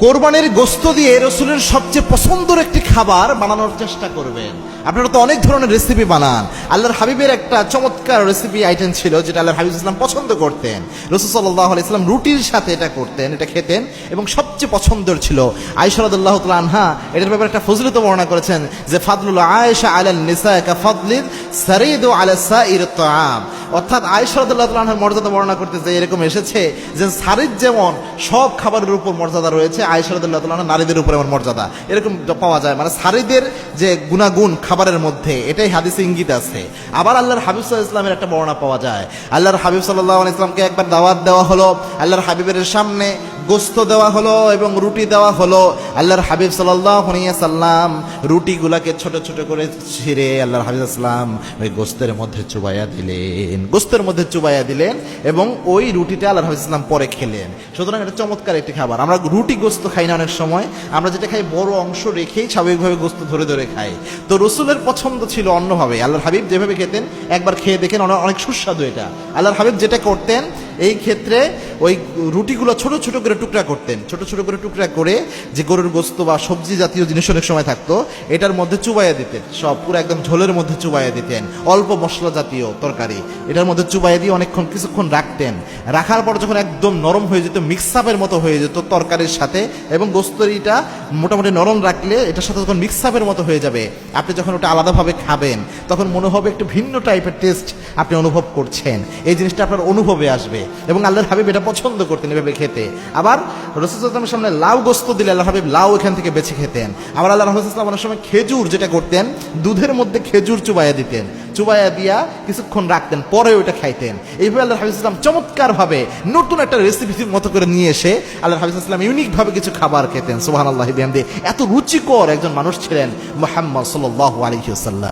কোরবানির গোশত দিয়ে রসুলের সবচেয়ে পছন্দের একটি খাবার বানানোর চেষ্টা করবেন। আপনারা তো অনেক ধরনের রেসিপি বানান। আল্লাহর হাবিবের একটা চমৎকার রেসিপি আইটেম ছিল যেটা আল্লাহর হাবিব ইসলাম পছন্দ করতেন। রাসূল সাল্লাল্লাহু আলাইহি ওয়াসাল্লাম রুটির সাথে এটা করতেন, এটা খেতেন এবং সবচেয়ে পছন্দের ছিল। আয়েশা রাদিয়াল্লাহু তাআলা আনহা এটার ব্যাপারে একটা ফজিলত বর্ণনা করেছেন যে ফাদলুল আয়েশা আলাল নিসা কা ফাদলিল সারিদু আলা সাইর তাআম, অর্থাৎ আয়েশা রাদিয়াল্লাহু তাআলা আনহার মর্যাদা বর্ণনা করতে যে এরকম এসেছে যে সারিদ যেমন সব খাবারের উপর মর্যাদা রয়েছে, আয়েশা রাদিয়াল্লাহু তাআলা আনহা নারীদের উপর এমন মর্যাদা এরকম পাওয়া যায়। মানে সারিদের যে গুণাগুণ খাবারের মধ্যে এটাই হাদিসে ইঙ্গিত আছে। আবার আল্লাহর হাবিব সাল্লাল্লাহু আলাইহি ওয়াসাল্লামের একটা বর্ণনা পাওয়া যায়। আল্লাহর হাবিব সাল্লাল্লাহু আলাইহি ওয়াসাল্লামকে একবার দাওয়াত দেওয়া হলো, আল্লাহর হাবিবের সামনে গোশত দেওয়া হলো এবং রুটি দেওয়া হলো। আল্লাহর হাবিব সাল্লাল্লাহু আলাইহি ওয়াসাল্লাম রুটিগুলাকে ছোট ছোট করে ছিঁড়ে আল্লাহর হাবিব সাল্লাম ওই গোশতের মধ্যে চুবাইয়া দিলেন, গোশতের মধ্যে চুবাইয়া দিলেন এবং ওই রুটিটা আল্লাহর হাবিব সাল্লাম পরে খেলেন। সুতরাং এটা চমৎকার একটি খাবার। আমরা রুটি গোশত খাই না অনেক সময়, আমরা যেটা খাই বড় অংশ রেখেই স্বাভাবিকভাবে গোশত ধরে ধরে খাই। তো রসুলের পছন্দ ছিল অন্যভাবে। আল্লাহর হাবিব যেভাবে খেতেন একবার খেয়ে দেখেন, অনেক সুস্বাদু এটা। আল্লাহর হাবিব যেটা করতেন এই ক্ষেত্রে ওই রুটিগুলো ছোট ছোট করে টুকরা করতেন, ছোট ছোট করে টুকরা করে যে গরুর গোশত বা সবজি জাতীয় জিনিস অনেক সময় থাকতো এটার মধ্যে চুবাইয়া দিতেন, সব পুরো একদম ঝোলের মধ্যে চুবাইয়া দিতেন। অল্প মশলা জাতীয় তরকারি এটার মধ্যে চুবাইয়া দিয়ে অনেকক্ষণ কিছুক্ষণ রাখতেন। রাখার পর যখন একদম নরম হয়ে যেত, মিক্সআপের মতো হয়ে যেত তরকারির সাথে, এবং গোস্তরিটা মোটামুটি নরম রাখলে এটার সাথে যখন মিক্সআপের মতো হয়ে যাবে, আপনি যখন ওটা আলাদাভাবে খাবেন তখন মনে হবে একটু ভিন্ন টাইপের টেস্ট আপনি অনুভব করছেন। এই জিনিসটা আপনার অনুভবে আসবে এবং আল্লাহর হাবিব এটা পছন্দ করতেন এভাবে খেতে। আবার রাসূল সাল্লাল্লাহু আলাইহি ওয়াসাল্লামের সামনে লাউ গোশত দিলে আল্লাহর হাবিব লাউ এখান থেকে বেছে খেতেন। আবার আল্লাহর রাসূল সাল্লাল্লাহু আলাইহি ওয়াসাল্লাম অনেক সময় খেজুর যেটা করতেন, দুধের মধ্যে খেজুর চুবাইয়া দিতেন, চুবাইয়া দিয়া কিছুক্ষণ রাখতেন, পরে ওইটা খাইতেন। এইভাবে আল্লাহর হাবিব সাল্লাল্লাহু আলাইহি ওয়াসাল্লাম চমৎকারভাবে নতুন একটা রেসিপির মতো করে নিয়ে এসে আল্লাহর হাবিব সাল্লাল্লাহু আলাইহি ওয়াসাল্লাম ইউনিকভাবে কিছু খাবার খেতেন। সুবহানাল্লাহি বিহামদিহি। এত রুচিকর একজন মানুষ ছিলেন মুহাম্মদ সাল্লাল্লাহু আলাইহি ওয়াসাল্লাম।